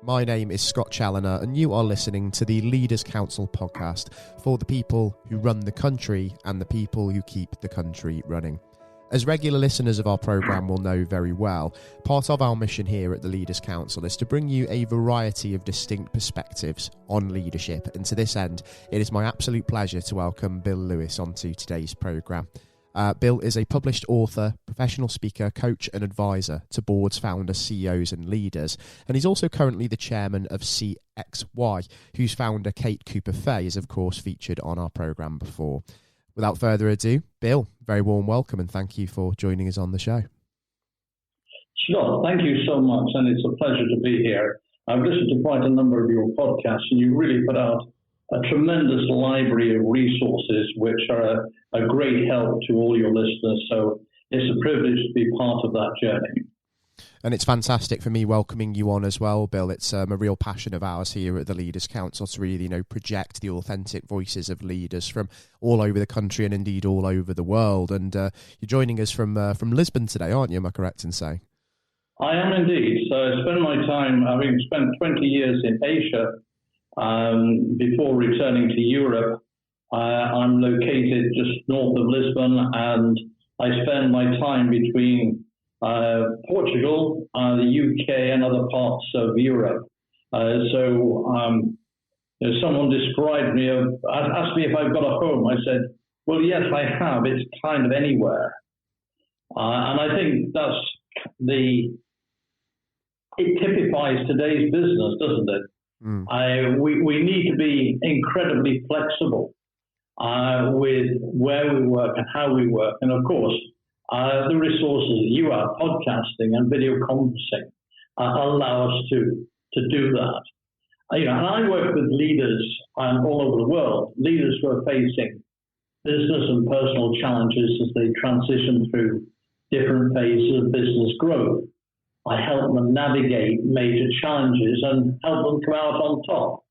My name is Scott Challoner, and you are listening to the Leaders Council podcast for the people who run the country and the people who keep the country running. As regular listeners of our programme will know very well, part of our mission here at the Leaders Council is to bring you a variety of distinct perspectives on leadership, and to this end, it is my absolute pleasure to welcome Bill Lewis onto today's programme. Bill is a published author, professional speaker, coach and advisor to boards, founders, CEOs and leaders, and he's also currently the chairman of CXY, whose founder Kate Cooper-Fay is of course featured on our programme before. Without further ado, Bill, very warm welcome and thank you for joining us on the show. Sure, thank you so much, and it's a pleasure to be here. I've listened to quite a number of your podcasts, and you really put out a tremendous library of resources which are a great help to all your listeners. So it's a privilege to be part of that journey. And it's fantastic for me welcoming you on as well, Bill. It's a real passion of ours here at the Leaders Council to really, project the authentic voices of leaders from all over the country and indeed all over the world. And you're joining us from Lisbon today, aren't you? Am I correct in saying? I am indeed. So I spend my time, having spent 20 years in Asia before returning to Europe. I'm located just north of Lisbon, and I spend my time between Portugal, the UK, and other parts of Europe. Someone described me, asked me if I've got a home. I said, well, yes, I have. It's kind of anywhere. And I think it typifies today's business, doesn't it? We need to be incredibly flexible with where we work and how we work. And of course, the resources that you are, podcasting and video conferencing, allow us to do that. And I work with leaders all over the world, leaders who are facing business and personal challenges as they transition through different phases of business growth. I help them navigate major challenges and help them come out on top.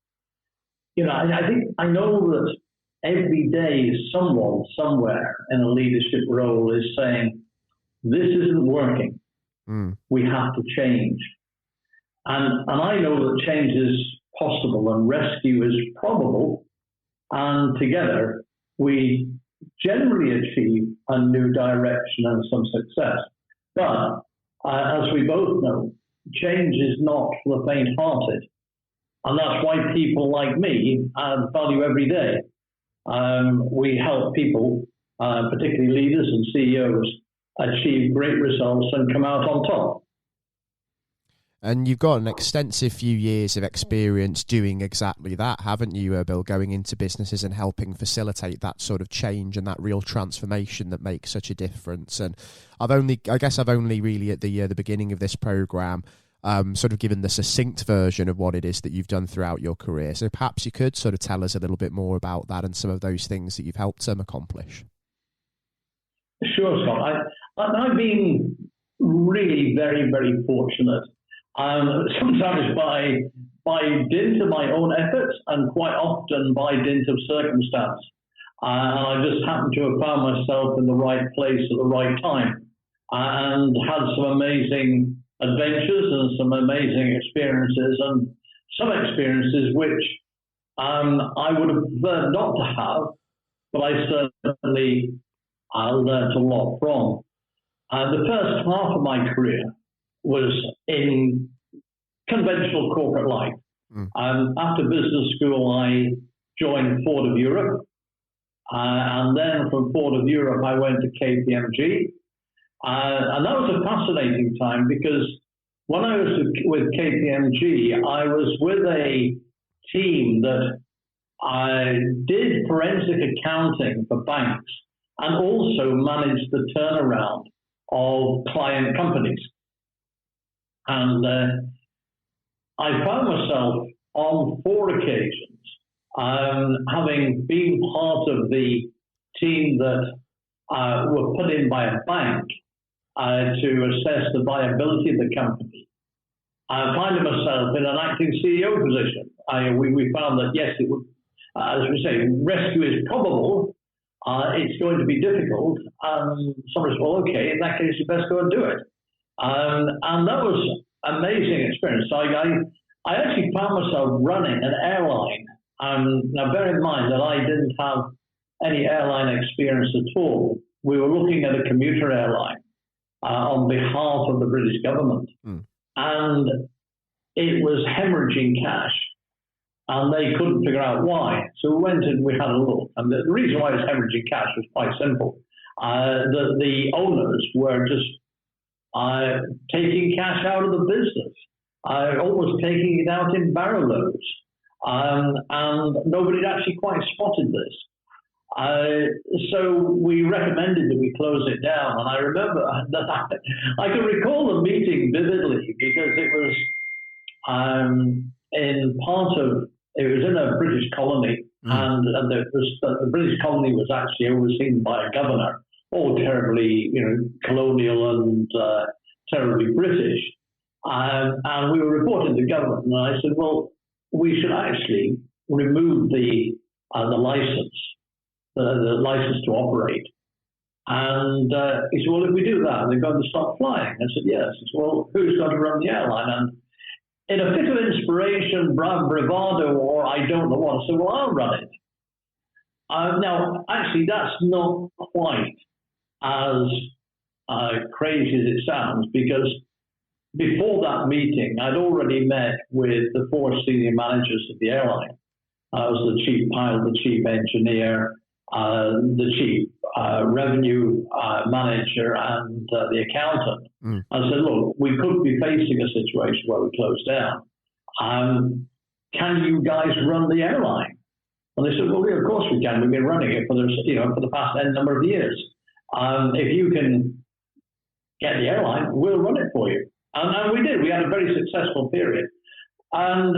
I know that every day someone somewhere in a leadership role is saying, this isn't working. We have to change. And I know that change is possible and rescue is probable. And together we generally achieve a new direction and some success. But as we both know, change is not for the faint-hearted. And that's why people like me add value every day. We help people, particularly leaders and CEOs, achieve great results and come out on top. And you've got an extensive few years of experience doing exactly that, haven't you, Bill, going into businesses and helping facilitate that sort of change and that real transformation that makes such a difference. And I've only really at the beginning of this programme sort of given the succinct version of what it is that you've done throughout your career. So perhaps you could sort of tell us a little bit more about that and some of those things that you've helped them accomplish. Sure, Scott. I've been really very, very fortunate. Sometimes by dint of my own efforts and quite often by dint of circumstance. I just happened to have found myself in the right place at the right time and had some amazing adventures and some amazing experiences, and some experiences which I would have preferred not to have, but I certainly learned a lot from. The first half of my career was in conventional corporate life. After business school, I joined Ford of Europe. And then from Ford of Europe, I went to KPMG. And that was a fascinating time because when I was with KPMG, I was with a team that did forensic accounting for banks and also managed the turnaround of client companies. And I found myself on 4 occasions, having been part of the team that were put in by a bank to assess the viability of the company. I find myself in an acting CEO position. We found that, yes, it would, as we say, rescue is probable. It's going to be difficult. Someone said, well, okay, in that case, you best go and do it. And that was an amazing experience. I actually found myself running an airline. Now, bear in mind that I didn't have any airline experience at all. We were looking at a commuter airline on behalf of the British government. And it was hemorrhaging cash, and they couldn't figure out why. So we went and we had a look. And the reason why it was hemorrhaging cash was quite simple. The owners were just taking cash out of the business, almost taking it out in barrel loads. And nobody had actually quite spotted this. So we recommended that we close it down. And I remember that I can recall the meeting vividly because it was it was in a British colony, and the British colony was actually overseen by a governor, all terribly, colonial and terribly British. And we were reporting to the government, and I said, well, we should actually remove the license, the license to operate. And he said, well, if we do that, they're going to stop flying. I said, yes. He said, well, who's going to run the airline? And in a fit of inspiration, bravado, or I don't know what, I said, well, I'll run it. Now, actually, that's not quite as crazy as it sounds, because before that meeting, I'd already met with the 4 senior managers of the airline. I was the chief pilot, the chief engineer, the chief revenue manager, and the accountant. I said, look, we could be facing a situation where we close down. Can you guys run the airline? And they said, well, yeah, of course we can. We've been running it for the past N number of years. If you can get the airline, we'll run it for you. And we did. We had a very successful period. And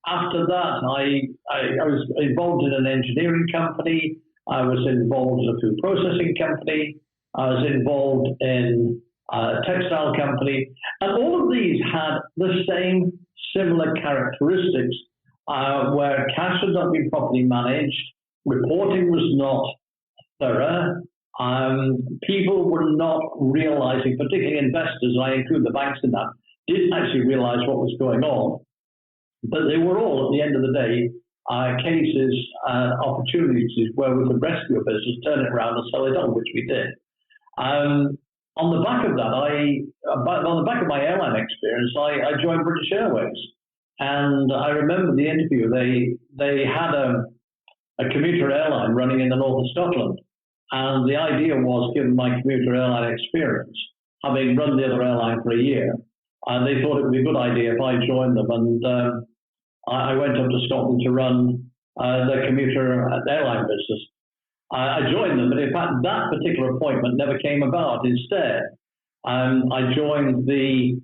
after that, I was involved in an engineering company. I was involved in a food processing company. I was involved in a textile company. And all of these had the same similar characteristics, where cash had not been properly managed, reporting was not thorough, people were not realizing, particularly investors, and I include the banks in that, didn't actually realize what was going on. But they were all, at the end of the day, cases and opportunities where we could rescue a business, turn it around and sell it on, which we did. On the back of that, on the back of my airline experience, I joined British Airways. And I remember the interview, they had a commuter airline running in the north of Scotland. And the idea was, given my commuter airline experience, having run the other airline for a year, they thought it would be a good idea if I joined them. And I went up to Scotland to run the commuter airline business. I joined them, but in fact, that particular appointment never came about. Instead, I joined the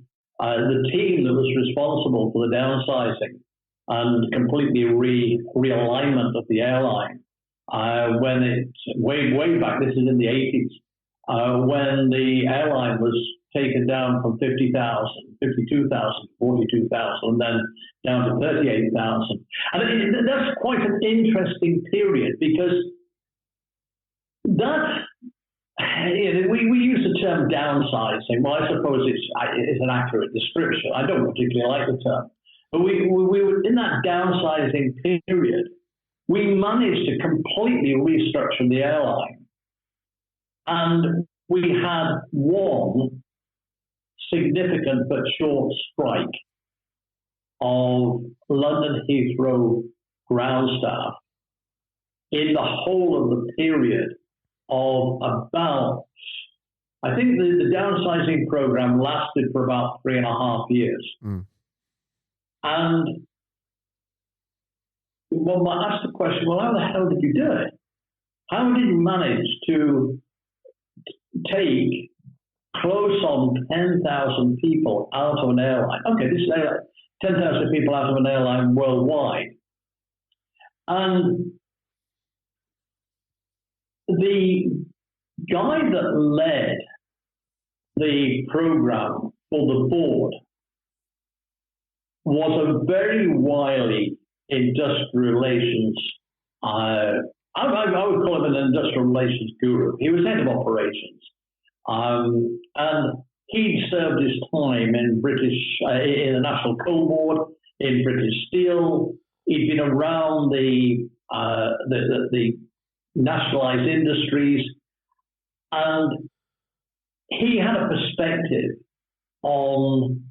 team that was responsible for the downsizing and completely realignment of the airline. When way back, this is in the 80s, when the airline was taken down from 50,000, 52,000, 42,000, and then down to 38,000. And that's quite an interesting period, because that, we use the term downsizing. Well, I suppose it's an accurate description. I don't particularly like the term. But we were in that downsizing period. We managed to completely restructure the airline. And we had one significant but short strike of London Heathrow ground staff in the whole of the period of about, I think the downsizing program lasted for about 3.5 years. And one might ask the question, well, how the hell did you do it? How did you manage to take close on 10,000 people out of an airline? Okay, this is 10,000 people out of an airline worldwide. And the guy that led the program for the board was a very wily industrial relations, I would call him an industrial relations guru. He was head of operations. And he'd served his time in the National Coal Board. in British Steel. He'd been around the nationalised industries, and he had a perspective on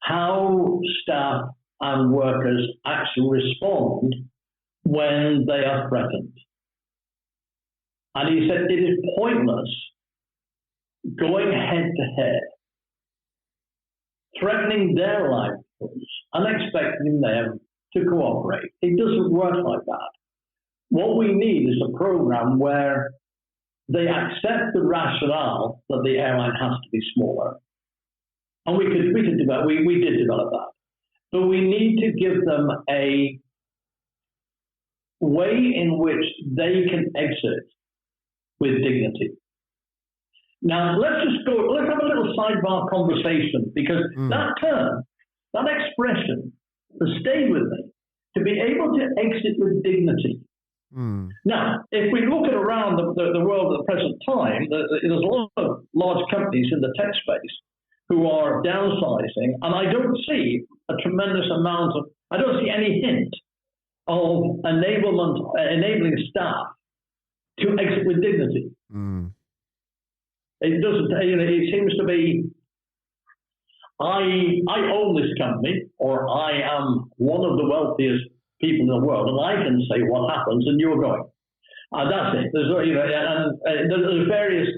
how staff and workers actually respond when they are threatened. And he said it is pointless going head to head, threatening their livelihoods and expecting them to cooperate. It doesn't work like that. What we need is a program where they accept the rationale that the airline has to be smaller. And we did develop that. But we need to give them a way in which they can exit with dignity. Now, let's have a little sidebar conversation, because that term, that expression has stayed with me, to be able to exit with dignity. Now, if we look at around the world at the present time, there's a lot of large companies in the tech space who are downsizing, and I don't see a tremendous amount of, I don't see any hint of enabling staff to exit with dignity. It doesn't, it seems to be, I own this company, or I am one of the wealthiest people in the world, and I can say what happens, and you're going. That's it. There's, there's various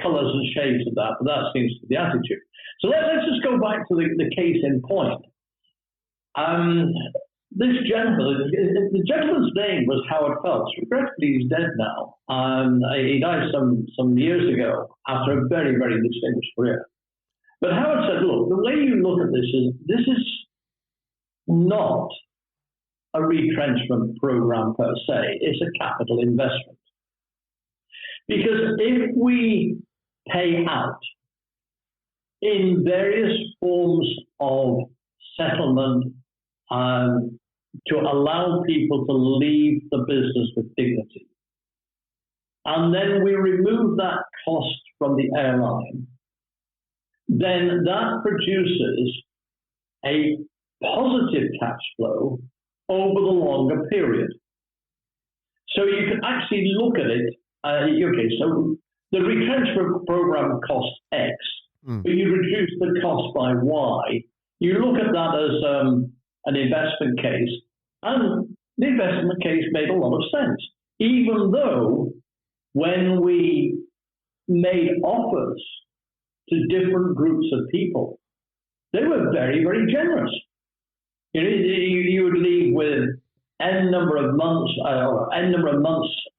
colours and shades of that, but that seems to be the attitude. So let's just go back to the case in point. This gentleman, the gentleman's name was Howard Phelps. Regrettably, he's dead now. He died some years ago after a very, very distinguished career. But Howard said, look, the way you look at this is not a retrenchment program per se. It's a capital investment. Because if we pay out in various forms of settlement to allow people to leave the business with dignity, and then we remove that cost from the airline, then that produces a positive cash flow over the longer period. So you can actually look at it, okay, so the retrenchment program costs X, but you reduce the cost by Y. You look at that as an investment case, and the investment case made a lot of sense, even though when we made offers to different groups of people, they were very, very generous. You would leave with N number of months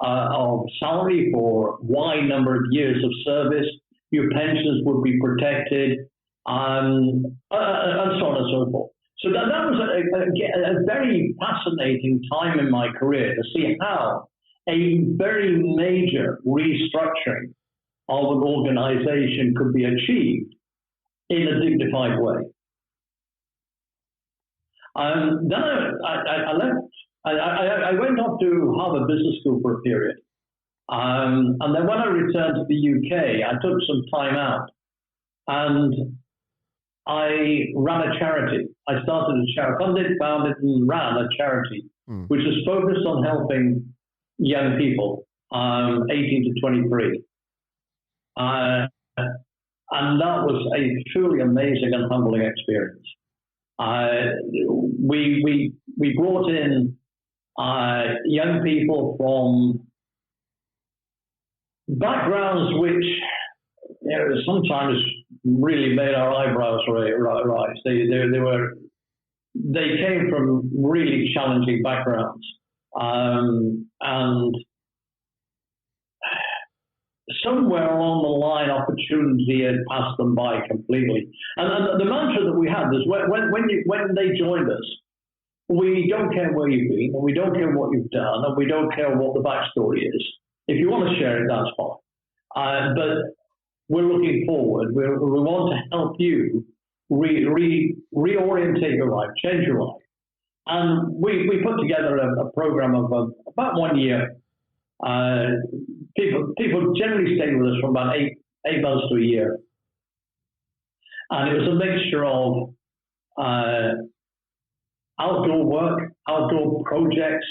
of salary for Y number of years of service. Your pensions would be protected, and so on and so forth. So that was a very fascinating time in my career to see how a very major restructuring of an organization could be achieved in a dignified way. Then I left. I went off to Harvard Business School for a period. And then when I returned to the UK, I took some time out and I ran a charity. I started a charity, founded and ran a charity, which was focused on helping young people, 18 to 23. And that was a truly amazing and humbling experience. We brought in young people from backgrounds which sometimes really made our eyebrows rise. They came from really challenging backgrounds, and somewhere along the line, opportunity had passed them by completely. And the mantra that we had is when they joined us, we don't care where you've been, and we don't care what you've done, and we don't care what the backstory is. If you want to share it, that's fine. But we're looking forward. We want to help you reorientate your life, change your life. And we put together a program of about 1 year. People generally stay with us for about eight months to a year. And it was a mixture of outdoor work, outdoor projects,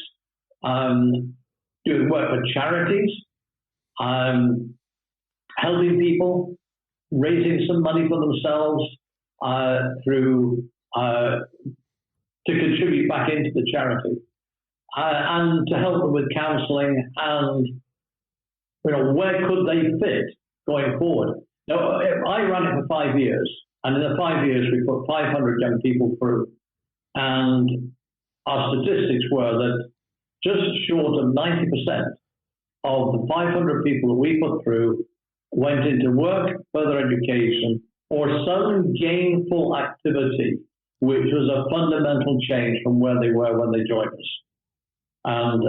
doing work for charities, helping people, raising some money for themselves through to contribute back into the charity, and to help them with counselling and where could they fit going forward. Now, I ran it for 5 years, and in the 5 years we put 500 young people through, and our statistics were that just short of 90% of the 500 people that we put through went into work, further education, or some gainful activity, which was a fundamental change from where they were when they joined us. And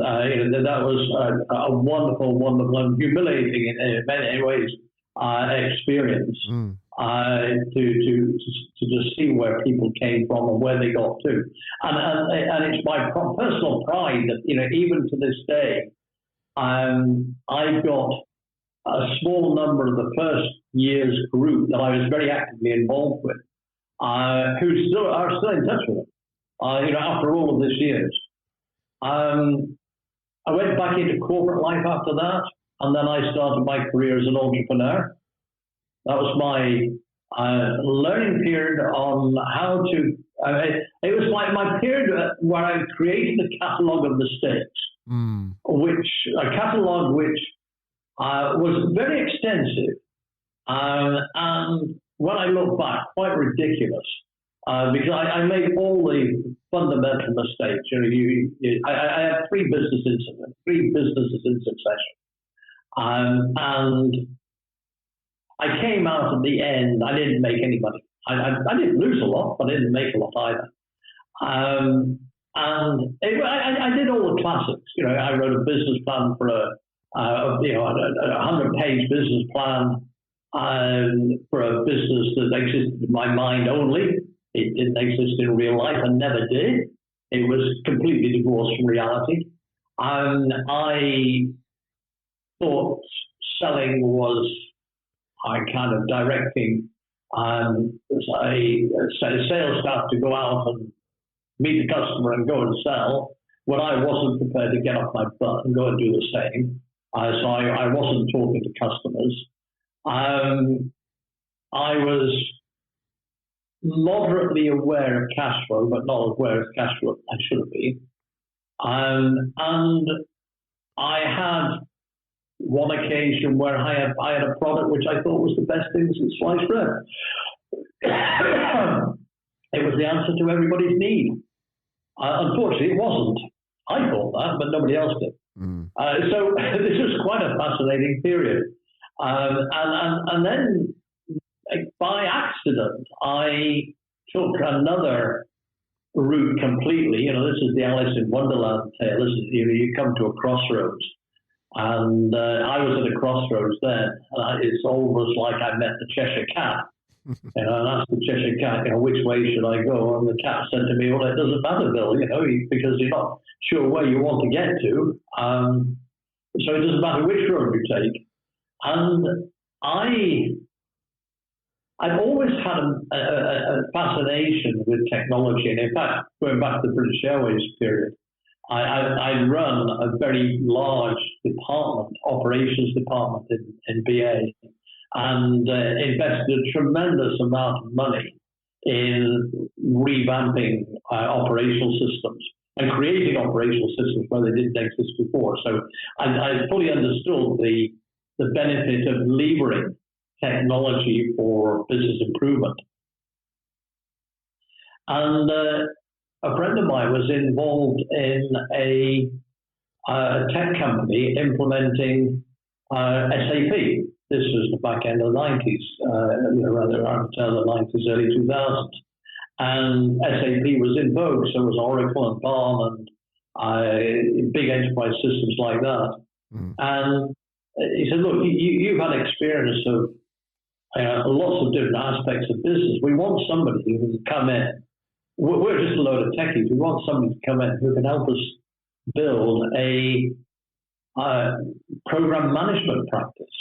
that was a wonderful, wonderful, and humiliating in many ways experience to just see where people came from and where they got to. And it's my personal pride that even to this day, I've got a small number of the first year's group that I was very actively involved with, who are still in touch with it. After all of these years. I went back into corporate life after that, and then I started my career as an entrepreneur. That was my learning period on how to. It was like my period where I created a catalogue of mistakes, which was very extensive, and when I look back, quite ridiculous. Because I made all the fundamental mistakes. I had three businesses in succession, and I came out at the end. I didn't make any money. I didn't lose a lot, but I didn't make a lot either. And I did all the classics. I wrote a business plan for a 100-page business plan for a business that existed in my mind only. It didn't exist in real life and never did. It was completely divorced from reality. And I thought selling was kind of directing sales staff to go out and meet the customer and go and sell, when I wasn't prepared to get off my butt and go and do the same. So I wasn't talking to customers. I was moderately aware of cash flow, but not as aware of cash flow I should have been. And I had one occasion where I had a product which I thought was the best thing since sliced bread. It was the answer to everybody's need. Unfortunately, it wasn't. I thought that, but nobody else did. So this was quite a fascinating period. And then, by accident, I took another route completely. This is the Alice in Wonderland tale. This is, you come to a crossroads. And I was at a crossroads then. And it's almost like I met the Cheshire Cat. And I asked the Cheshire Cat, which way should I go? And the cat said to me, well, it doesn't matter, Bill, because you're not sure where you want to get to. So it doesn't matter which road you take. And I've always had a fascination with technology. And in fact, going back to the British Airways period, I run a very large department, operations department in BA, and invested a tremendous amount of money in revamping operational systems and creating operational systems where they didn't exist before. So I fully understood the benefit of levering technology for business improvement. And a friend of mine was involved in a tech company implementing SAP. This was the back end of the 90s, rather around the 90s, early 2000s. And SAP was in vogue, so was Oracle and Palm and big enterprise systems like that. And he said, look, you've had experience of lots of different aspects of business. We want somebody who can come in. We're just a load of techies. We want somebody to come in who can help us build a program management practice,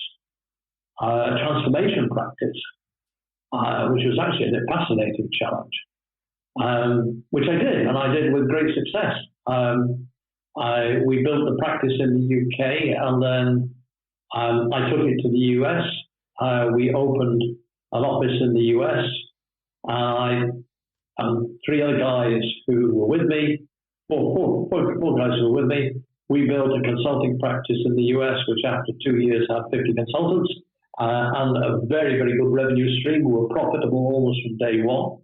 a transformation practice, which was actually a fascinating challenge. which I did, and I did with great success. We built the practice in the UK, and then I took it to the US. We opened an office in the US. I and three other guys who were with me, four guys who were with me. We built a consulting practice in the US, which after 2 years had 50 consultants and a very, very good revenue stream. We were profitable almost from day one.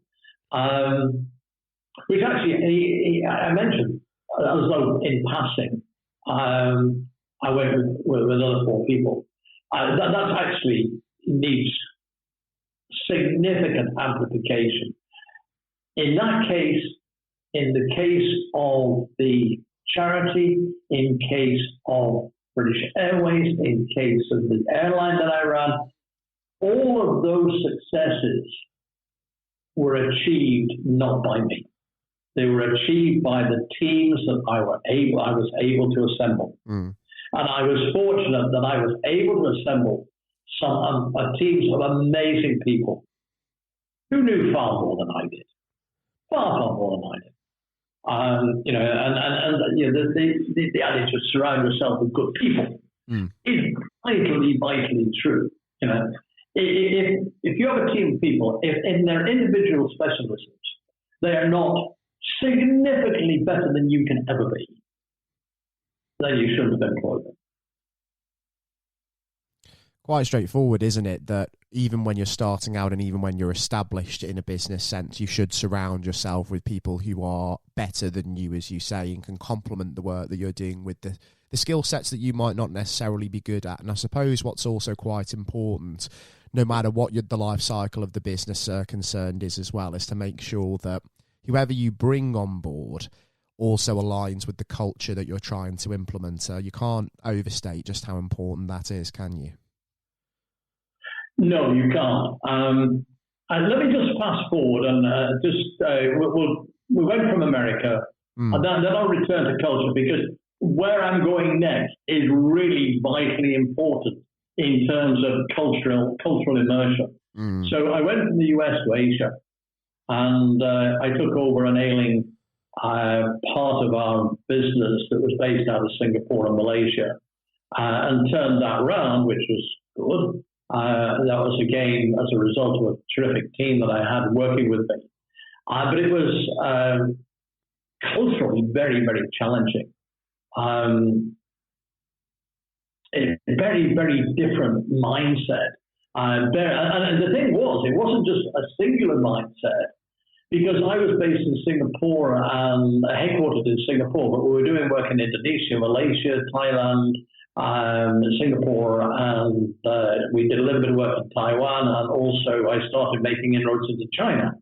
Which actually, I mentioned, as though in passing, I went with another four people. That actually needs significant amplification. In that case, in the case of the charity, in case of British Airways, in case of the airline that I ran, all of those successes were achieved not by me. They were achieved by the teams that I was able to assemble. And I was fortunate that I was able to assemble a teams of amazing people who knew far more than I did. Far more than I did. The adage of surround yourself with good people is vitally true. If you have a team of people, if in their individual specialisms, they are not significantly better than you can ever be, then you shouldn't have employed them. Quite straightforward, isn't it? That even when you're starting out and even when you're established in a business sense, you should surround yourself with people who are better than you, as you say, and can complement the work that you're doing with the skill sets that you might not necessarily be good at. And I suppose what's also quite important, no matter what the life cycle of the business concerned is as well, is to make sure that whoever you bring on board also aligns with the culture that you're trying to implement. You can't overstate just how important that is, can you? No, you can't. Let me just fast forward and we went from America, and then I'll return to culture, because where I'm going next is really vitally important in terms of cultural immersion. So I went from the US to Asia, and I took over an ailing part of our business that was based out of Singapore and Malaysia, and turned that around, which was good. That was, again, as a result of a terrific team that I had working with me. But it was culturally very, very challenging. A very, very different mindset. And the thing was, it wasn't just a singular mindset, because I was based in Singapore and headquartered in Singapore, but we were doing work in Indonesia, Malaysia, Thailand, Singapore, and we did a little bit of work in Taiwan, and also I started making inroads into China.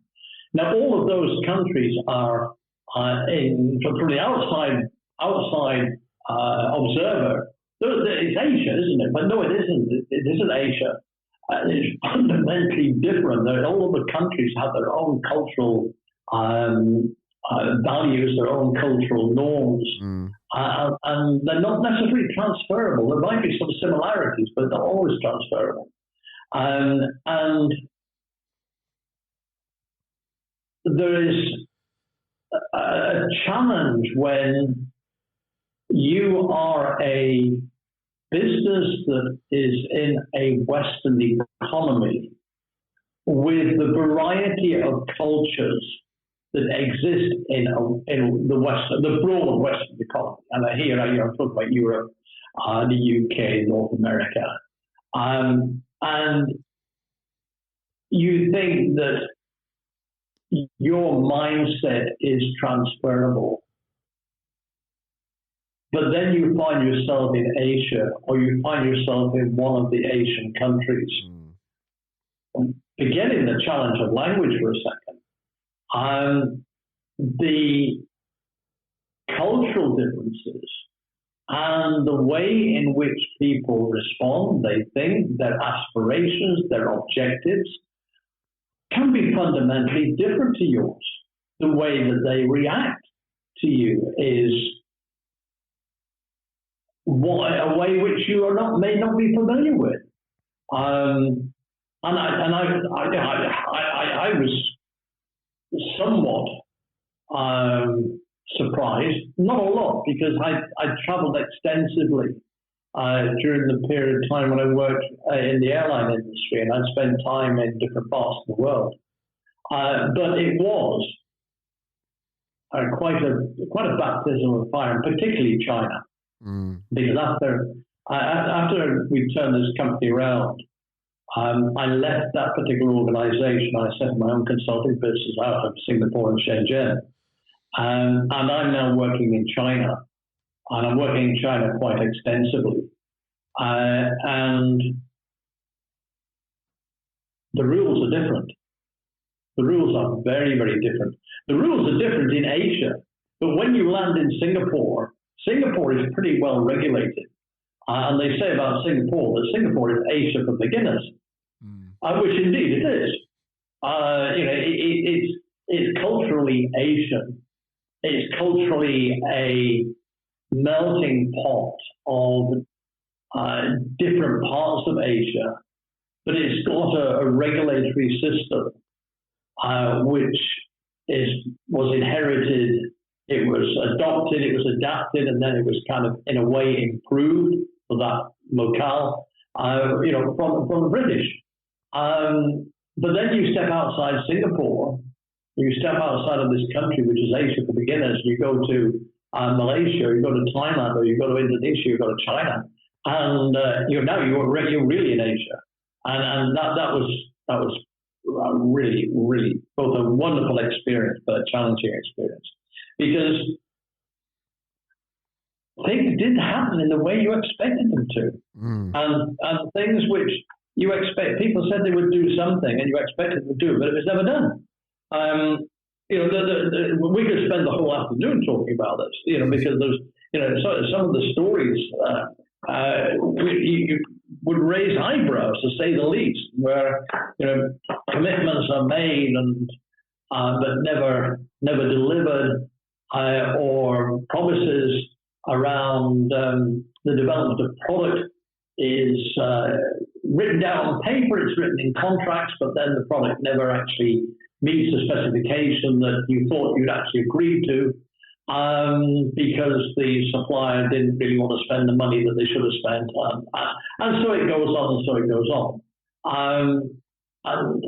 Now, all of those countries are, from the outside observer, it's Asia, isn't it? But no, it isn't. It isn't Asia. It's fundamentally different. All of the countries have their own cultural values, their own cultural norms, and they're not necessarily transferable. There might be some similarities, but they're always transferable. And there is a challenge when you are a business that is in a Western economy with the variety of cultures that exist in the Western, the broad Western economy. And here I'm talking about Europe, the UK, North America. And you think that your mindset is transferable, but then you find yourself in Asia, or you find yourself in one of the Asian countries. Forgetting the challenge of language for a second, the cultural differences and the way in which people respond, they think, their aspirations, their objectives, can be fundamentally different to yours. The way that they react to you is a way which you may not be familiar with. And I was somewhat surprised. Not a lot, because I traveled extensively during the period of time when I worked in the airline industry, and I spent time in different parts of the world. But it was quite a baptism of fire, and particularly China, because after we turned this company around, I left that particular organization. I set my own consulting business out of Singapore and Shenzhen, and I'm now working in China, and I'm working in China quite extensively, and the rules are different. The rules are very, very different. The rules are different in Asia, but when you land in Singapore, Singapore is pretty well regulated. And they say about Singapore that Singapore is Asia for beginners, which indeed it is. It's culturally Asian. It's culturally a melting pot of different parts of Asia, but it's got a regulatory system which was inherited. It was adopted, it was adapted, and then it was kind of, in a way, improved for that locale, from the British. But then you step outside Singapore, you step outside of this country, which is Asia for beginners. You go to Malaysia, you go to Thailand, or you go to Indonesia, you go to China, and you're really in Asia. And that was really, really both a wonderful experience but a challenging experience, because things didn't happen in the way you expected them to. And things which you expect, people said they would do something and you expected them to do, but it was never done. We could spend the whole afternoon talking about this, because there's, some of the stories you would raise eyebrows, to say the least, where commitments are made and but never delivered, or promises around the development of product is written down on paper, it's written in contracts, but then the product never actually meets the specification that you thought you'd actually agreed to, because the supplier didn't really want to spend the money that they should have spent, and so it goes on, and so it goes on. And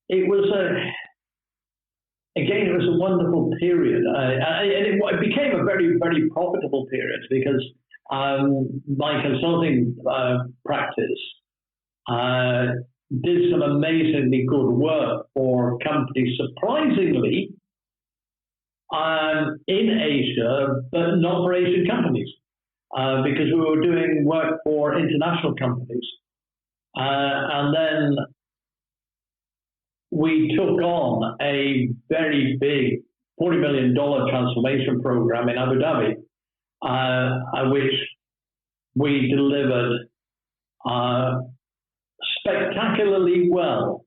it was again, it was a wonderful period, and it became a very, very profitable period, because my consulting practice did some amazingly good work for companies, surprisingly, in Asia, but not for Asian companies, because we were doing work for international companies. And then we took on a very big $40 million transformation program in Abu Dhabi, which we delivered spectacularly well.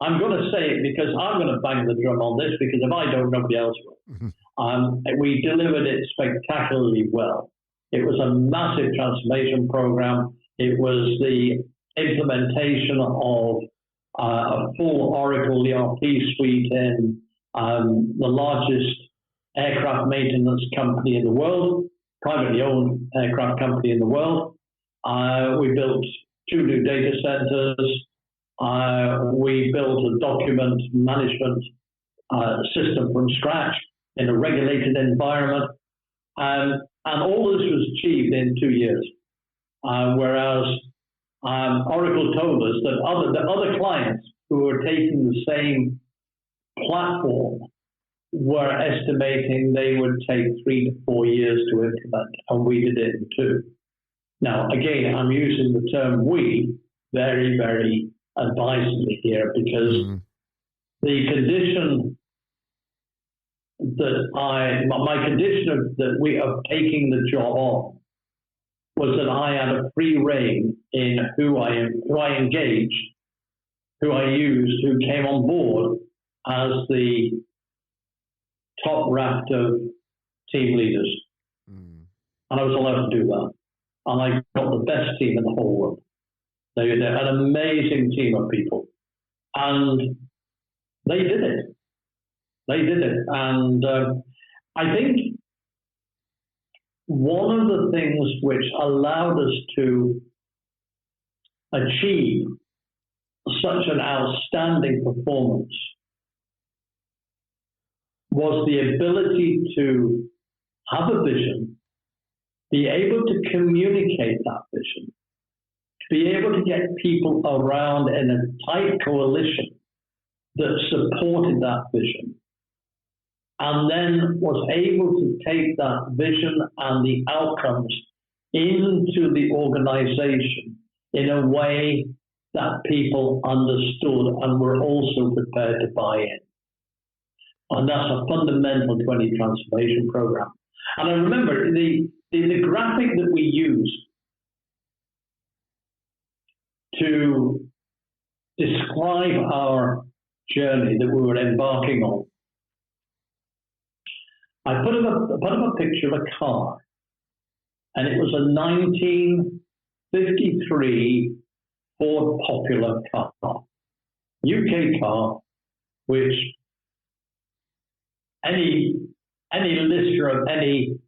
I'm going to say it because I'm going to bang the drum on this, because if I don't, nobody else will. We delivered it spectacularly well. It was a massive transformation program. It was the implementation of a full Oracle ERP suite in the largest aircraft maintenance company in the world, privately owned aircraft company in the world. We built 2 new data centers. We built a document management system from scratch in a regulated environment. And all this was achieved in 2 years. Whereas Oracle told us that other clients who were taking the same platform were estimating they would take 3 to 4 years to implement, and we did it in 2. Now, again, I'm using the term "we" very, very advisedly here, because the condition that my condition of taking the job on was that I had a free rein in who I engaged, who I used, who came on board as the top raft of team leaders. And I was allowed to do that. And I got the best team in the whole world. They're an amazing team of people. And they did it. They did it. And I think one of the things which allowed us to achieve such an outstanding performance was the ability to have a vision, be able to communicate that vision, to be able to get people around in a tight coalition that supported that vision, and then was able to take that vision and the outcomes into the organization in a way that people understood and were also prepared to buy in. And that's a fundamental 20 transformation program. And I remember the graphic that we used to describe our journey that we were embarking on. I put up a picture of a car, and it was a 1953 Ford Popular car, UK car, which any listener of any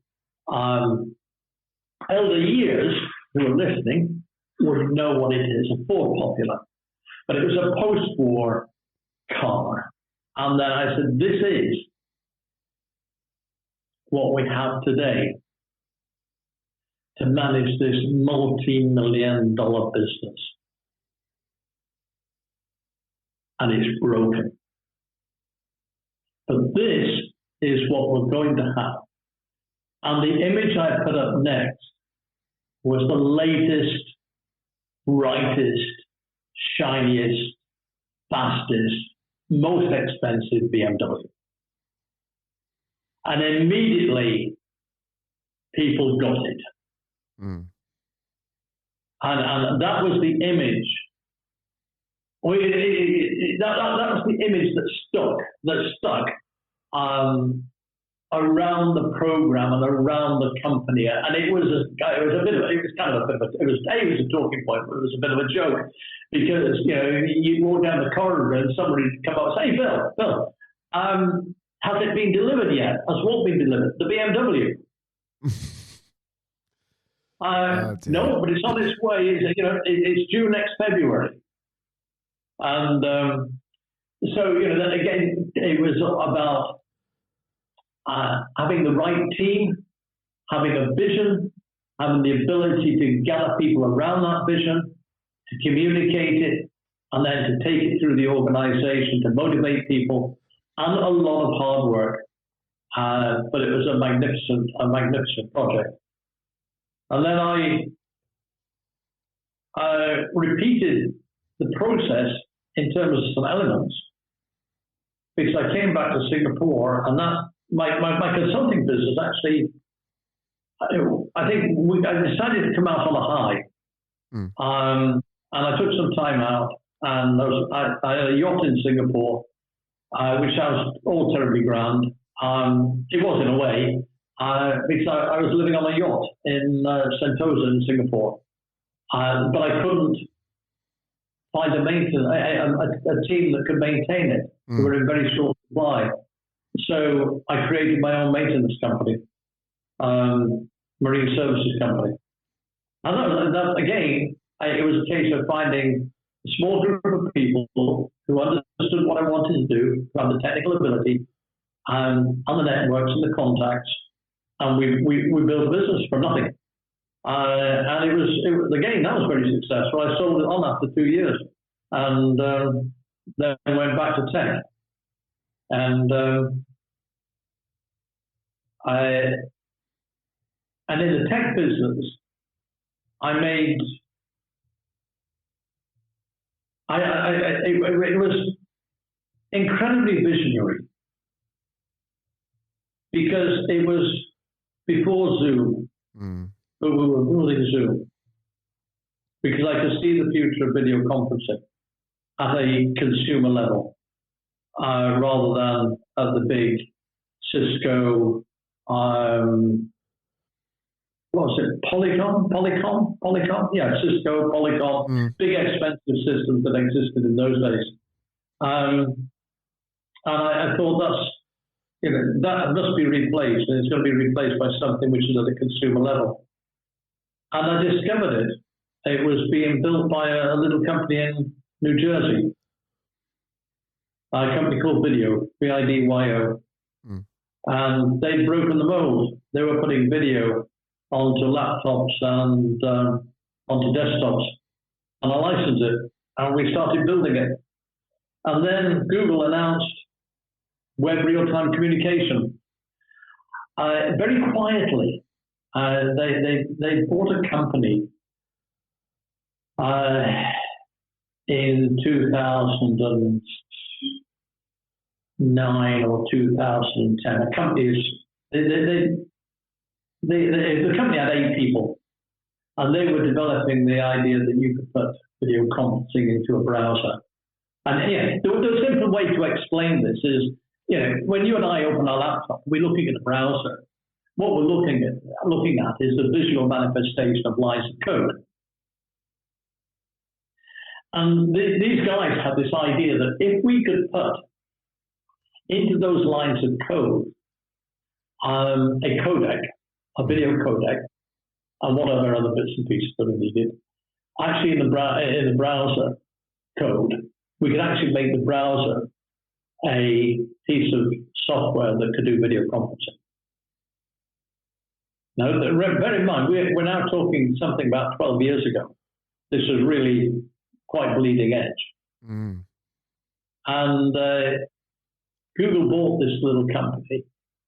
elder years who are listening would know what it is, a Ford Popular. But it was a post-war car. And then I said, this is what we have today to manage this multi-million-dollar business. And it's broken. But this is what we're going to have. And the image I put up next was the latest, brightest, shiniest, fastest, most expensive BMW. And immediately people got it. Mm. And that was the image. That was the image that stuck around the program and around the company. And it was a talking point, but it was a bit of a joke, because you walk down the corridor and somebody would come up and say, "Hey, Bill, has it been delivered yet? Has what been delivered? The BMW?" No, but it's on its way. It's due next February. And so, again, it was about having the right team, having a vision, having the ability to gather people around that vision, to communicate it, and then to take it through the organization, to motivate people, and a lot of hard work. But it was a magnificent project. And then I repeated the process in terms of some elements, because I came back to Singapore, and that my consulting business actually, I decided to come out on a high. And I took some time out, and I had a yacht in Singapore, which sounds all terribly grand. It was in a way, because I was living on a yacht in Sentosa in Singapore, but I couldn't find a team that could maintain it. We were in very short supply. So I created my own maintenance company, marine services company. And that again, it was a case of finding a small group of people who understood what I wanted to do, who had the technical ability, and the networks and the contacts, and we built a business from nothing. And it was again, that was very successful. I sold it on after 2 years, and then I went back to tech. And in the tech business, it was incredibly visionary, because it was before Zoom, but we were building Zoom, because I could see the future of video conferencing at a consumer level, rather than at the big Cisco, what was it, Polycom? Yeah, Cisco, Polycom, big expensive systems that existed in those days. And I thought that must be replaced, and it's going to be replaced by something which is at a consumer level. And I discovered it. It was being built by a little company in New Jersey, a company called Video, VIDYO. And they'd broken the mold. They were putting video onto laptops and onto desktops. And I licensed it, and we started building it. And then Google announced web real-time communication. Very quietly, they bought a company in 2009 or 2010. A company the company had 8 people, and they were developing the idea that you could put video conferencing into a browser. And the simple way to explain this is, when you and I open our laptop, we're looking at a browser. What we're looking at is the visual manifestation of lines of code. And these guys had this idea that if we could put into those lines of code a codec, a video codec, and whatever other bits and pieces that are needed, actually in the browser code, we could actually make the browser a piece of software that could do video conferencing. Now, bear in mind, we're now talking something about 12 years ago. This was really quite bleeding edge. And Google bought this little company.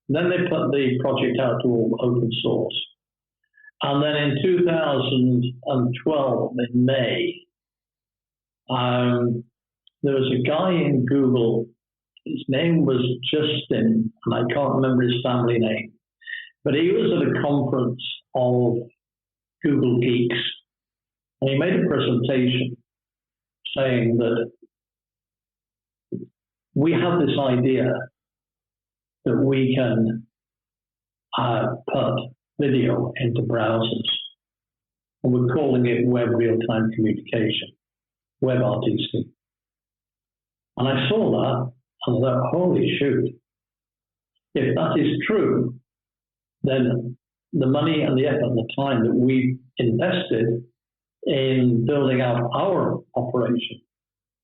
Then they put the project out to all open source. And then in 2012, in May, there was a guy in Google. His name was Justin, and I can't remember his family name. But he was at a conference of Google geeks, and he made a presentation saying that we have this idea that we can put video into browsers, and we're calling it web real-time communication, WebRTC. And I saw that, and I thought, holy shoot, if that is true, then the money and the effort and the time that we invested in building out our operation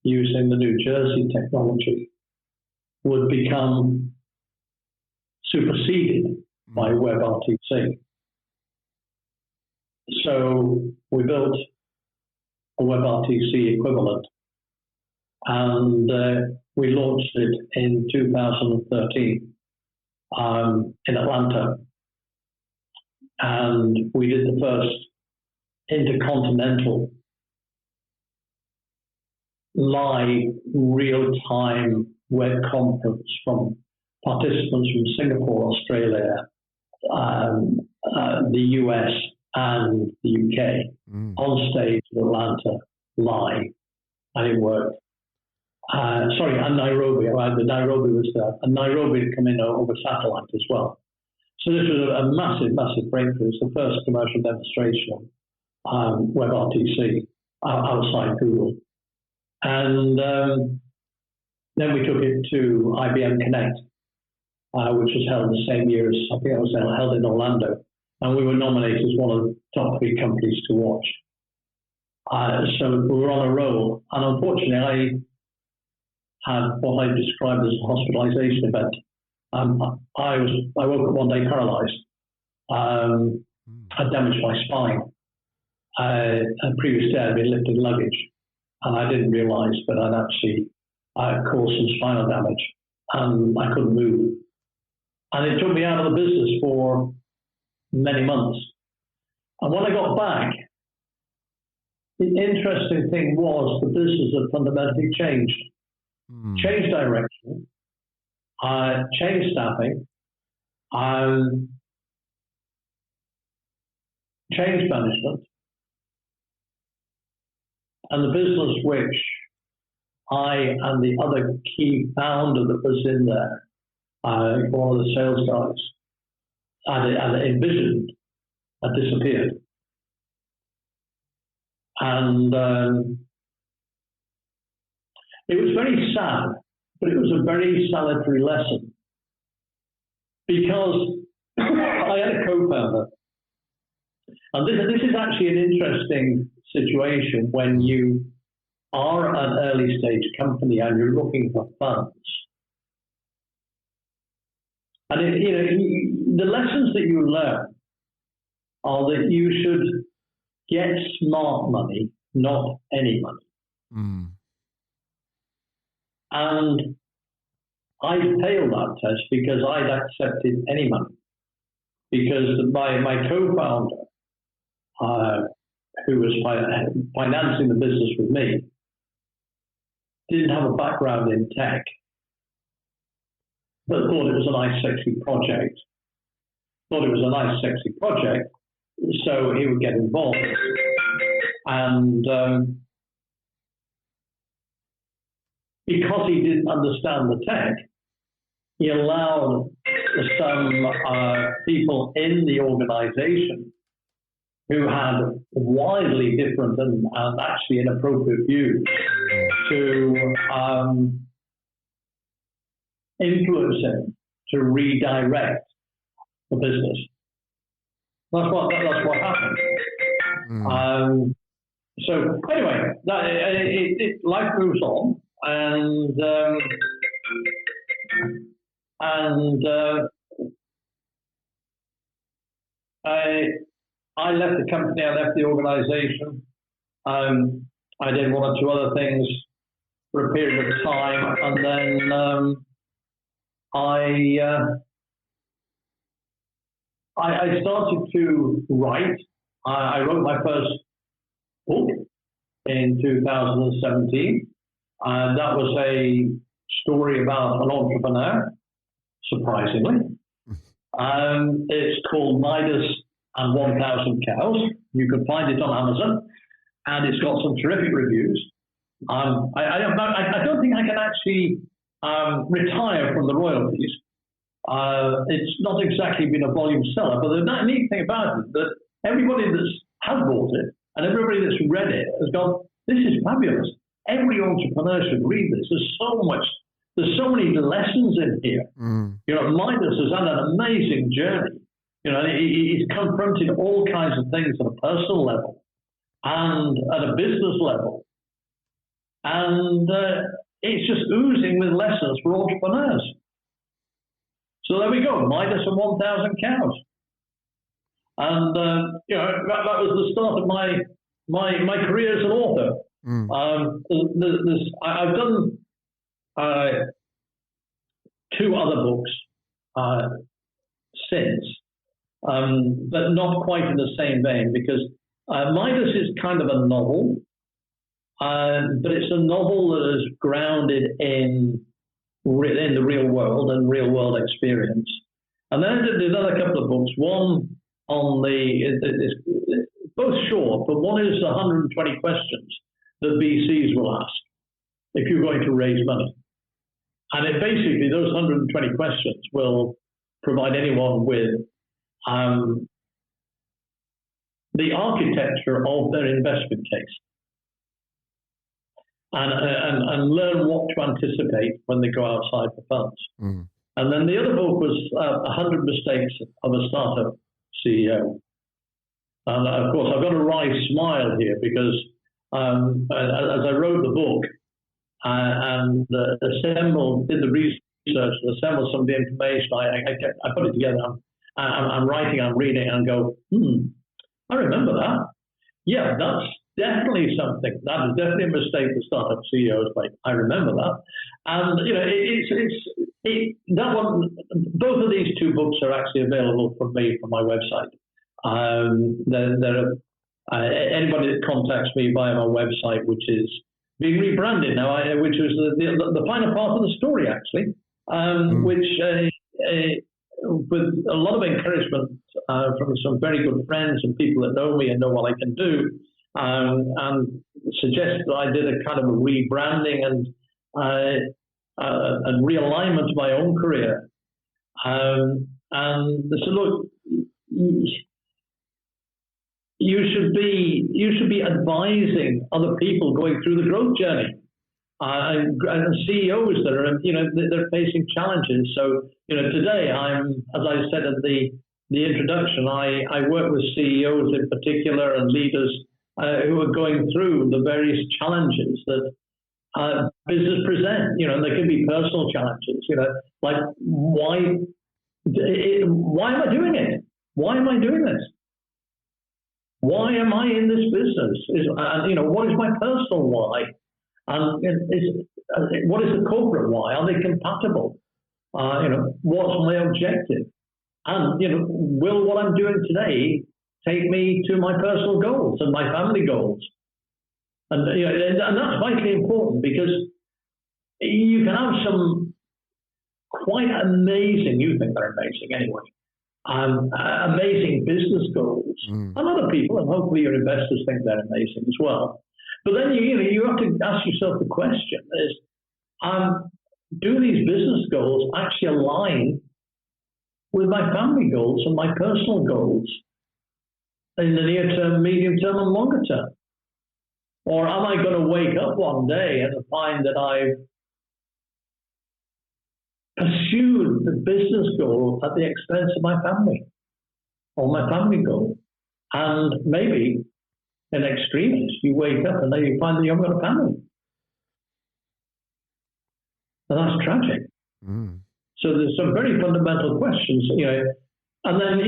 using the New Jersey technology would become superseded by WebRTC. So we built a WebRTC equivalent, and we launched it in 2013 in Atlanta. And we did the first intercontinental live real-time web conference from participants from Singapore, Australia, the US, and the UK on stage in Atlanta live, and it worked. And Nairobi. The Nairobi was there, and Nairobi had come in over satellite as well. So this was a massive, massive breakthrough. It's the first commercial demonstration of WebRTC outside Google. And then we took it to IBM Connect, which was held the same year as, I think it was held in Orlando. And we were nominated as one of the top 3 companies to watch. So we were on a roll. And unfortunately, I had what I described as a hospitalization event. I woke up one day paralyzed. I damaged my spine. A previous day I'd been lifting luggage, and I didn't realize that I'd actually caused some spinal damage, and I couldn't move. And it took me out of the business for many months. And when I got back, the interesting thing was the business had fundamentally changed. Changed direction, changed staffing, changed management, and the business which I and the other key founder that was in there, one of the sales guys, had envisioned, had disappeared. And it was very sad, but it was a very salutary lesson because I had a co-founder, and this is actually an interesting situation when you are an early stage company and you're looking for funds. And the lessons that you learn are that you should get smart money, not any money. Mm. And I failed that test because I'd accepted any money. Because my co-founder, who was financing the business with me, didn't have a background in tech, but thought it was a nice, sexy project. So he would get involved. And because he didn't understand the tech, he allowed some people in the organization who had widely different and actually inappropriate views to influence him to redirect the business. That's what happened. So anyway, life moves on, and I left the company, I left the organization. I did one or two other things for a period of time, and then I started to write. I wrote my first book in 2017. That was a story about an entrepreneur, surprisingly. It's called Midas and 1,000 Cows. You can find it on Amazon, and it's got some terrific reviews. I don't think I can actually retire from the royalties. It's not exactly been a volume seller, but the neat thing about it is that everybody has bought it and everybody that's read it has gone, this is fabulous. Every entrepreneur should read this. There's so many lessons in here. Midas has had an amazing journey. He's confronted all kinds of things at a personal level and at a business level. And it's just oozing with lessons for entrepreneurs. So there we go, Midas and 1,000 Cows. And, that was the start of my career as an author. I've done 2 other books since, but not quite in the same vein, because Midas is kind of a novel, but it's a novel that is grounded in the real world and real world experience. And then I did another couple of books, one on it's both short, but one is 120 questions that VCs will ask if you're going to raise money. And basically, those 120 questions will provide anyone with the architecture of their investment case. And learn what to anticipate when they go outside for funds. And then the other book was 100 Mistakes of a Startup CEO. And of course, I've got a wry smile here because as I wrote the book and did the research and assembled some of the information, I put it together. I'm writing, I'm reading, and go, I remember that. Yeah, that's definitely something. That is definitely a mistake that startup CEOs make. I remember that. And that one. Both of these 2 books are actually available from me from my website. Anybody that contacts me via my website, which is being rebranded now, which was the final part of the story actually, which with a lot of encouragement from some very good friends and people that know me and know what I can do. And suggest that I did a kind of a rebranding and realignment of my own career. And so, look, you should be advising other people going through the growth journey. and CEOs that are, they're facing challenges. So, today as I said at the introduction, I work with CEOs in particular and leaders who are going through the various challenges that business present. There can be personal challenges. Like why am I doing it? Why am I doing this? Why am I in this business? What is my personal why? And what is the corporate why? Are they compatible? What's my objective? And will what I'm doing today take me to my personal goals and my family goals? And and that's vitally important, because you can have some quite amazing, you think they're amazing anyway, amazing business goals. And other people, and hopefully your investors think they're amazing as well. But then you have to ask yourself the question is, do these business goals actually align with my family goals and my personal goals in the near term, medium term, and longer term? Or am I going to wake up one day and find that I've pursued the business goal at the expense of my family or my family goal? And maybe in extremis, you wake up and then you find that you haven't got a family. And that's tragic. So there's some very fundamental questions, and then,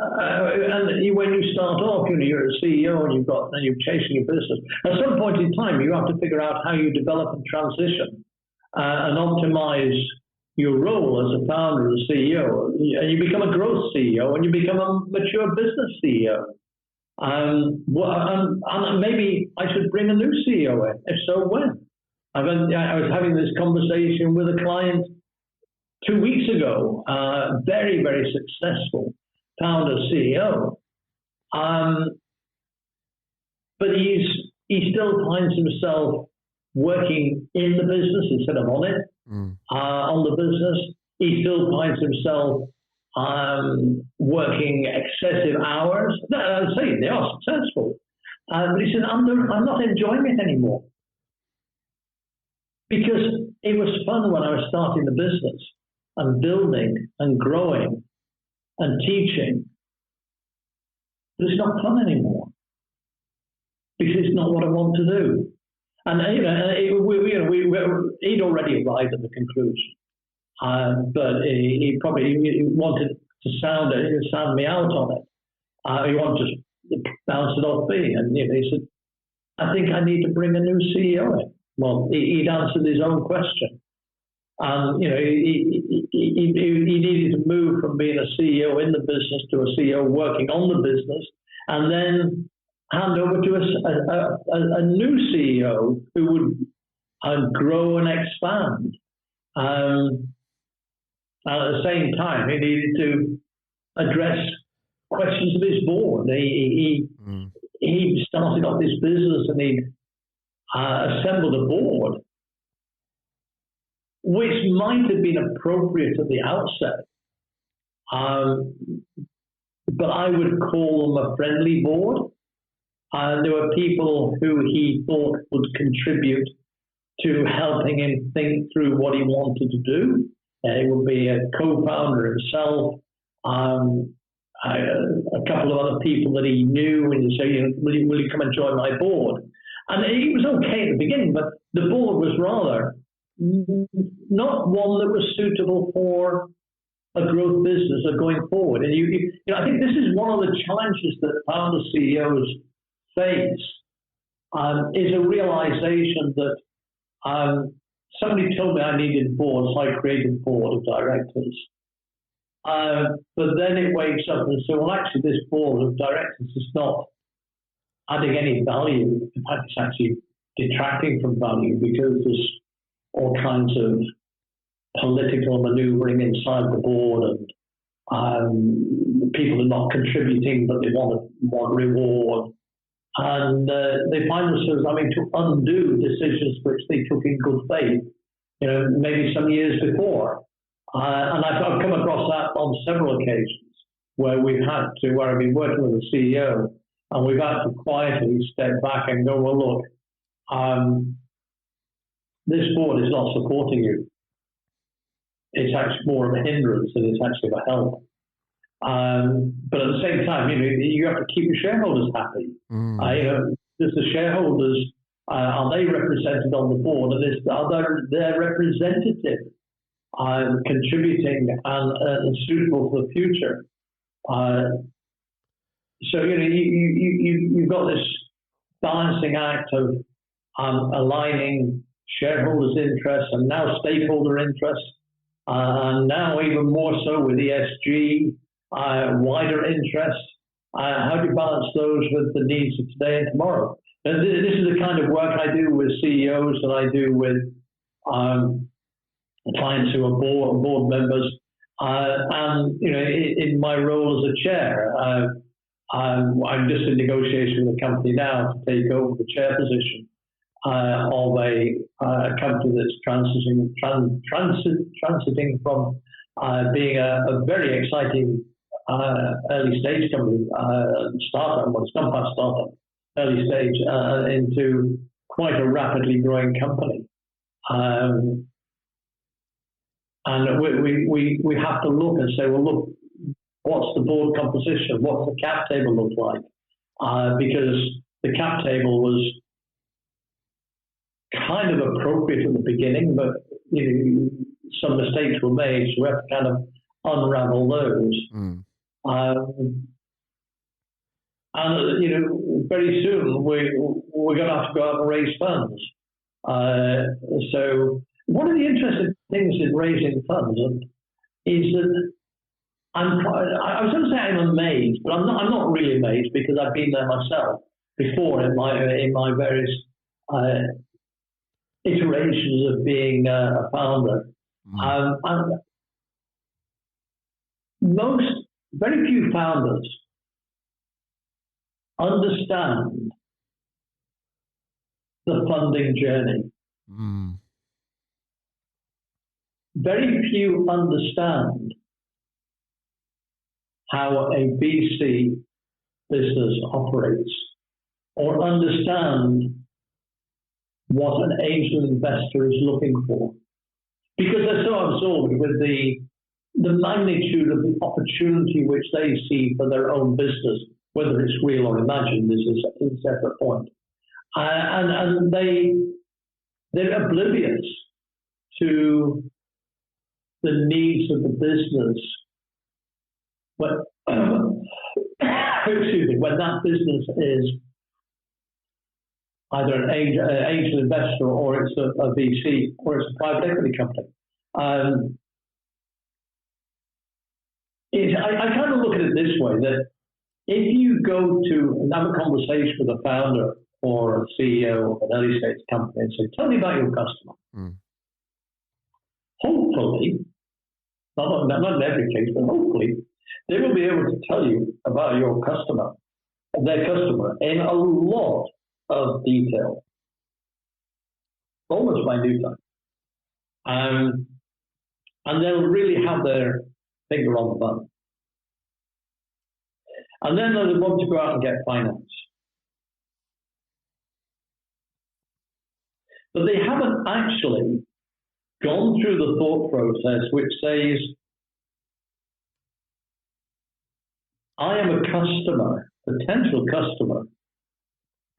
and when you start off, you're a CEO and you're chasing your business. At some point in time, you have to figure out how you develop and transition and optimize your role as a founder and CEO. And you become a growth CEO and you become a mature business CEO. And maybe I should bring a new CEO in. If so, when? I was having this conversation with a client 2 weeks ago, very, very successful founder CEO. But he still finds himself working in the business instead of on it, on the business. He still finds himself working excessive hours. I'd say they are successful. But he said, I'm not enjoying it anymore. Because it was fun when I was starting the business and building and growing and teaching. But it's not fun anymore. Because it's not what I want to do. And he'd already arrived at the conclusion. But he probably wanted to sound me out on it. He wanted to bounce it off me. And he said, I think I need to bring a new CEO in. Well, he'd answered his own question. And, he needed to move from being a CEO in the business to a CEO working on the business, and then hand over to a new CEO who would grow and expand. At the same time, he needed to address questions of his board. He started off this business and he assembled a board, which might have been appropriate at the outset, but I would call them a friendly board. There were people who he thought would contribute to helping him think through what he wanted to do. It would be a co-founder himself, a couple of other people that he knew, and he'd say, will you come and join my board? And he was okay at the beginning, but the board was rather not one that was suitable for a growth business or going forward. And I think this is one of the challenges that founder CEOs face, is a realization that somebody told me I needed boards, so I created a board of directors. But then it wakes up and says, well, actually, this board of directors is not adding any value. In fact, it's actually detracting from value, because there's all kinds of political maneuvering inside the board, and people are not contributing, but they want reward. And they find themselves having to undo decisions which they took in good faith, maybe some years before. And I've come across that on several occasions where I've been working with a CEO, and we've had to quietly step back and go, well, look, this board is not supporting you. It's actually more of a hindrance than it's actually of a help. But at the same time, you have to keep your shareholders happy. Does the shareholders, are they represented on the board? And are their representative contributing and suitable for the future? So you've got this balancing act of aligning shareholders' interests and now stakeholder interests, and now even more so with ESG, wider interests. How do you balance those with the needs of today and tomorrow? And this is the kind of work I do with CEOs, and I do with clients who are board members. And in my role as a chair, I'm just in negotiation with a company now to take over the chair position of a company that's transiting from being a very exciting early stage company, startup, well, it's gone past startup, early stage, into quite a rapidly growing company. And we have to look and say, well, look, what's the board composition? What's the cap table look like? Because the cap table was kind of appropriate at the beginning, but some mistakes were made, so we have to kind of unravel those. And very soon we're going to have to go out and raise funds. So one of the interesting things in raising funds is that I was going to say I'm amazed, but I'm not really amazed, because I've been there myself before in my various iterations of being a founder. And very few founders understand the funding journey. Very few understand how a VC business operates, or understand what an angel investor is looking for, because they're so absorbed with the magnitude of the opportunity which they see for their own business, whether it's real or imagined is a separate point. And they're oblivious to the needs of the business. But excuse me, when that business is either an angel investor, or it's a VC, or it's a private equity company. I kind of look at it this way, that if you go to have a conversation with a founder or a CEO of an early stage company and say, tell me about your customer. Hopefully, not in every case, but hopefully, they will be able to tell you about your customer, their customer, in a lot of detail, almost minute time. And they'll really have their finger on the button. And then they'll want to go out and get finance. But they haven't actually gone through the thought process which says, I am a customer, potential customer,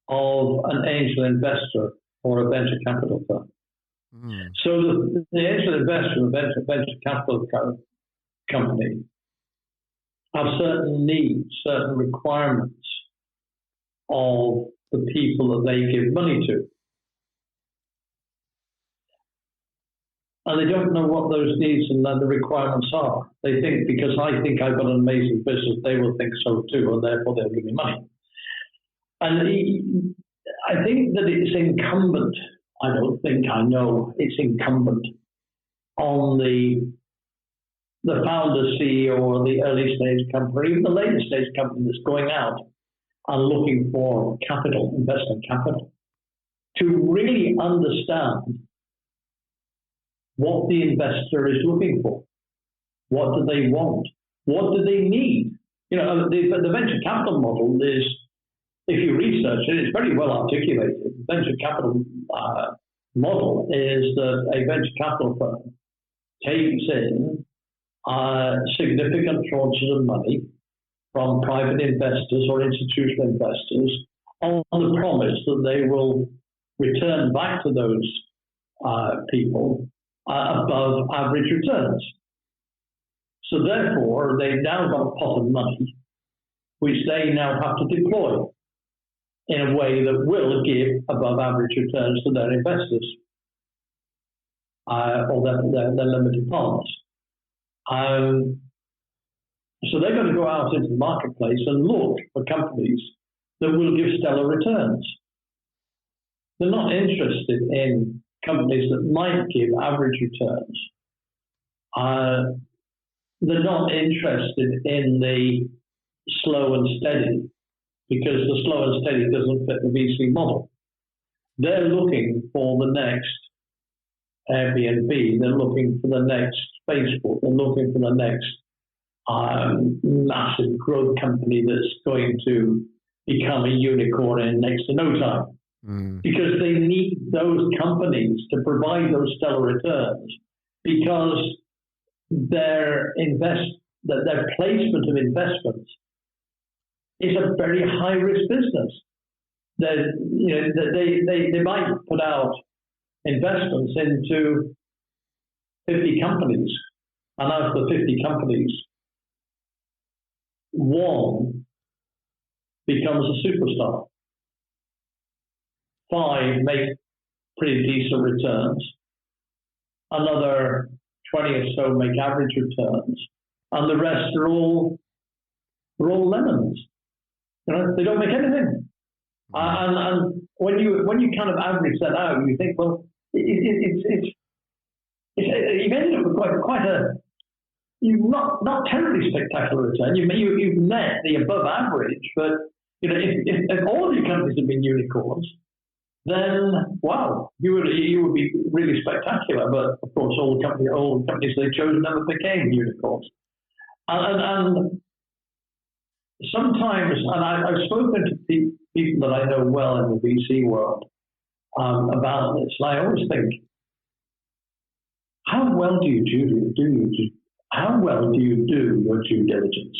of an angel investor or a venture capital firm. So the angel investor, the venture capital company, have certain needs, certain requirements of the people that they give money to. And they don't know what those needs and the requirements are. They think, because I think I've got an amazing business, they will think so too, and therefore they'll give me money. And I think that it's incumbent, I don't think, I know, it's incumbent on the founder, CEO, or the early stage company, or even the later stage company that's going out and looking for capital, investment capital, to really understand what the investor is looking for. What do they want? What do they need? The venture capital model is, if you research it, it's very well articulated. Venture capital model is that a venture capital firm takes in significant tranches of money from private investors or institutional investors on the promise that they will return back to those people above average returns. So therefore, they've now got a pot of money which they now have to deploy in a way that will give above average returns to their investors or their limited partners. So they're going to go out into the marketplace and look for companies that will give stellar returns. They're not interested in companies that might give average returns. They're not interested in the slow and steady, because the slow and steady doesn't fit the VC model. They're looking for the next Airbnb. They're looking for the next Facebook. They're looking for the next massive growth company that's going to become a unicorn in next to no time. Because they need those companies to provide those stellar returns, because their placement of investments is a very high risk business. They might put out investments into 50 companies, and out of the 50 companies, one becomes a superstar. 5 make pretty decent returns. Another 20 or so make average returns, and the rest are all lemons. They don't make anything. And when you kind of average that out, you think, well, you've ended up with quite a not terribly spectacular return. You've met the above average, but if all your companies have been unicorns, then wow, you would be really spectacular. But of course, all the companies they chose never became unicorns. And sometimes, and I've spoken to people that I know well in the VC world about this, and I always think, how well do you do your due diligence?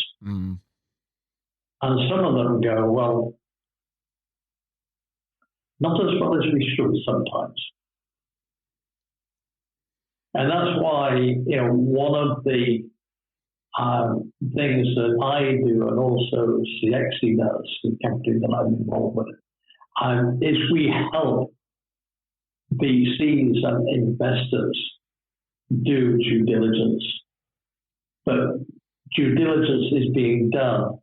And some of them go, well, not as well as we should sometimes. And that's why, one of the things that I do, and also CXE does, the company that I'm involved with, is we help VCs and investors do due diligence. But due diligence is being done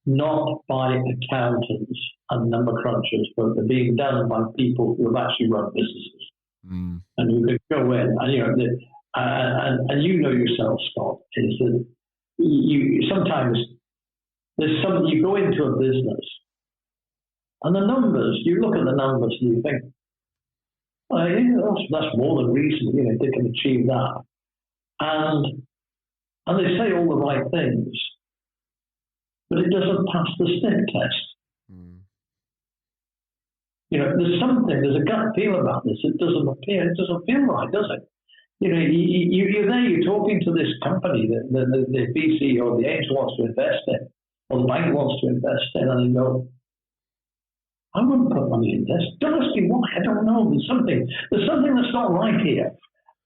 not by accountants and number crunchers, but they're being done by people who have actually run businesses. And who can go in, and you know yourself, Scott, is that you sometimes you go into a business and the numbers, you look at the numbers and you think, that's more than reasonable, they can achieve that. And they say all the right things, but it doesn't pass the sniff test. There's a gut feel about this. It doesn't feel right, does it? You're there, you're talking to this company that the VC or the angel wants to invest in, or the bank wants to invest in, and you go, I wouldn't put money in this. Don't ask me why. I don't know. There's something that's not right here.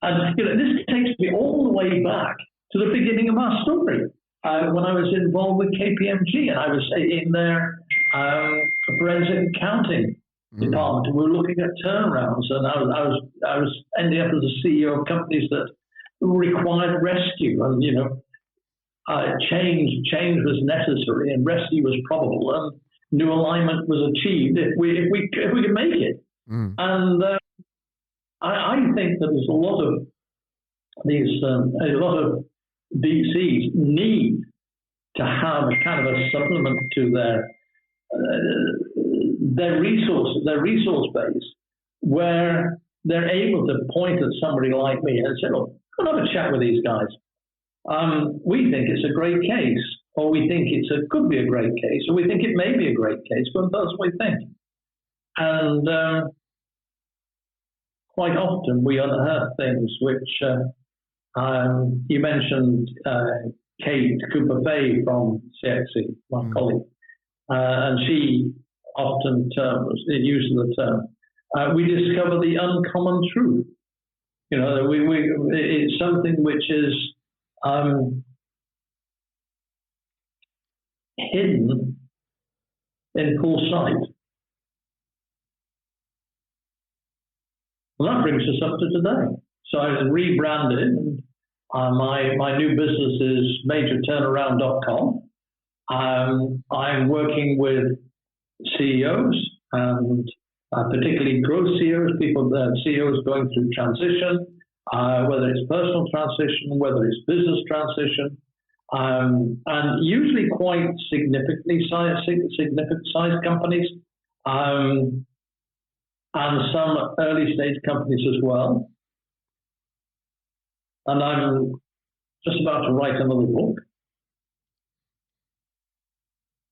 And this takes me all the way back to the beginning of our story, when I was involved with KPMG, and I was in their forensic accounting department. We were looking at turnarounds, and I was ending up as a CEO of companies that required rescue, and change was necessary, and rescue was probable, and new alignment was achieved if we could make it. And I think that there's a lot of these a lot of VCs need to have a kind of a supplement to their resource base, where they're able to point at somebody like me and say, look, go and have a chat with these guys. We think it's a great case, or we think could be a great case, or we think it may be a great case, but that's what we think. And quite often we unearth things which you mentioned Kate Cooper-Fay from CXC, my colleague, and she often uses the term, we discover the uncommon truth. You know, it's something which is hidden in full sight. Well, that brings us up to today. So I rebranded, and my new business is majorturnaround.com. I'm working with CEOs and particularly growth CEOs, CEOs going through transition, whether it's personal transition, whether it's business transition, and usually quite significant sized companies, and some early stage companies as well. And I'm just about to write another book.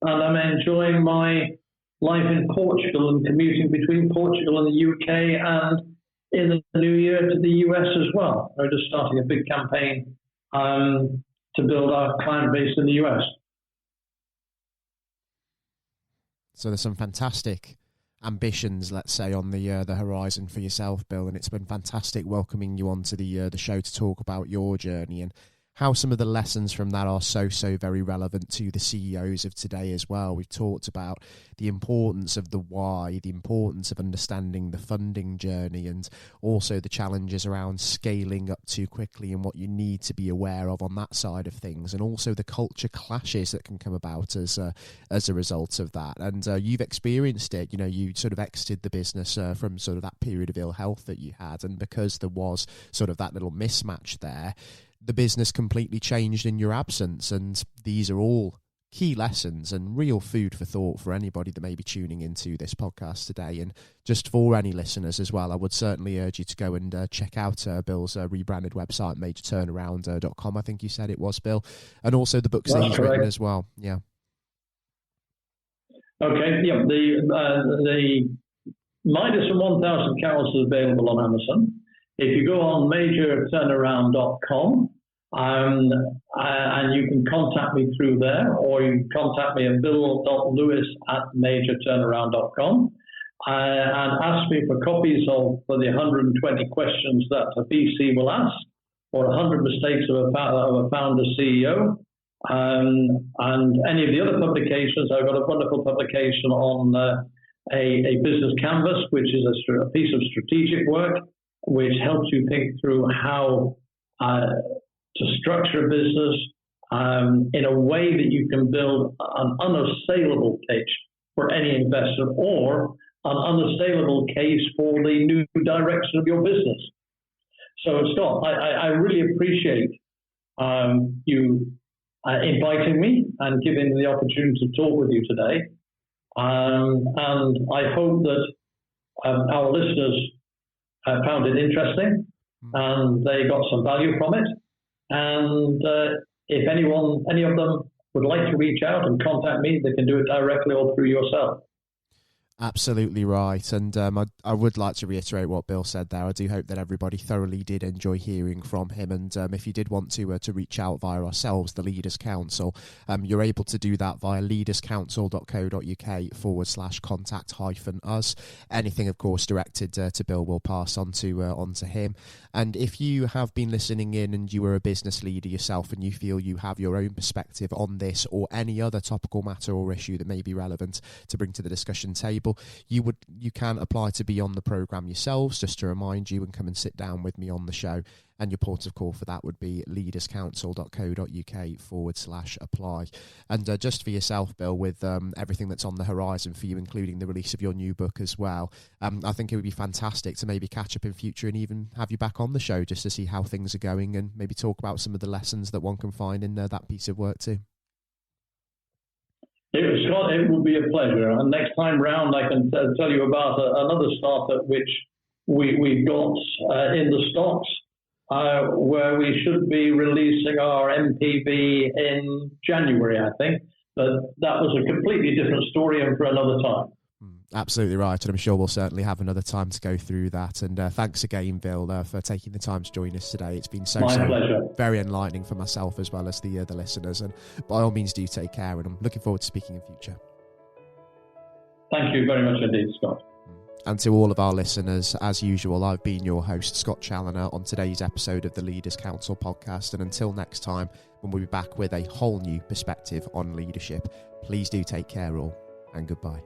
And I'm enjoying my life in Portugal and commuting between Portugal and the UK, and in the new year to the US as well. We're just starting a big campaign to build our client base in the US. So there's some fantastic ambitions, let's say, on the horizon for yourself, Bill, and it's been fantastic welcoming you onto the show to talk about your journey and how some of the lessons from that are so very relevant to the CEOs of today as well. We've talked about the importance of the why, the importance of understanding the funding journey, and also the challenges around scaling up too quickly and what you need to be aware of on that side of things, and also the culture clashes that can come about as a result of that. And you've experienced it. You know, you sort of exited the business from sort of that period of ill health that you had, and because there was sort of that little mismatch there, the business completely changed in your absence. And these are all key lessons and real food for thought for anybody that may be tuning into this podcast today. And just for any listeners as well, I would certainly urge you to go and check out Bill's rebranded website, majorturnaround.com, I think you said it was, Bill, and also the books that he's written as well. Yeah. Okay. Yeah. The Midas and 1000 Carols is available on Amazon. If you go on majorturnaround.com, and you can contact me through there, or you can contact me at bill.lewis@majorturnaround.com, and ask me for copies for the 120 questions that a VC will ask, or 100 mistakes of a founder CEO, and any of the other publications. I've got a wonderful publication on a business canvas, which is a piece of strategic work, which helps you think through how to structure a business in a way that you can build an unassailable case for any investor, or an unassailable case for the new direction of your business. So, Scott, I really appreciate you inviting me and giving me the opportunity to talk with you today. And I hope that our listeners found it interesting and they got some value from it. And if any of them would like to reach out and contact me, they can do it directly or through yourself. Absolutely right. And I would like to reiterate what Bill said there. I do hope that everybody thoroughly did enjoy hearing from him. And if you did want to reach out via ourselves, the Leaders Council, you're able to do that via leaderscouncil.co.uk/contact-us. Anything, of course, directed to Bill will pass on to him. And if you have been listening in and you are a business leader yourself and you feel you have your own perspective on this or any other topical matter or issue that may be relevant to bring to the discussion table, you can apply to be on the programme yourselves, just to remind you, and come and sit down with me on the show. And your port of call for that would be leaderscouncil.co.uk/apply. And just for yourself, Bill, with everything that's on the horizon for you, including the release of your new book as well, I think it would be fantastic to maybe catch up in future and even have you back on the show just to see how things are going and maybe talk about some of the lessons that one can find in that piece of work too. Scott, it would be a pleasure. And next time round, I can tell you about another startup which we've got in the stocks, where we should be releasing our MPV in January, I think. But that was a completely different story and for another time. Absolutely right, and I'm sure we'll certainly have another time to go through that. And thanks again, Bill, for taking the time to join us today. It's been so pleasure. Very enlightening for myself as well as the listeners. And by all means, do take care, and I'm looking forward to speaking in future. Thank you very much indeed, Scott. And to all of our listeners, as usual, I've been your host, Scott Challoner, on today's episode of the Leaders Council podcast. And until next time, when we'll be back with a whole new perspective on leadership, please do take care all, and goodbye.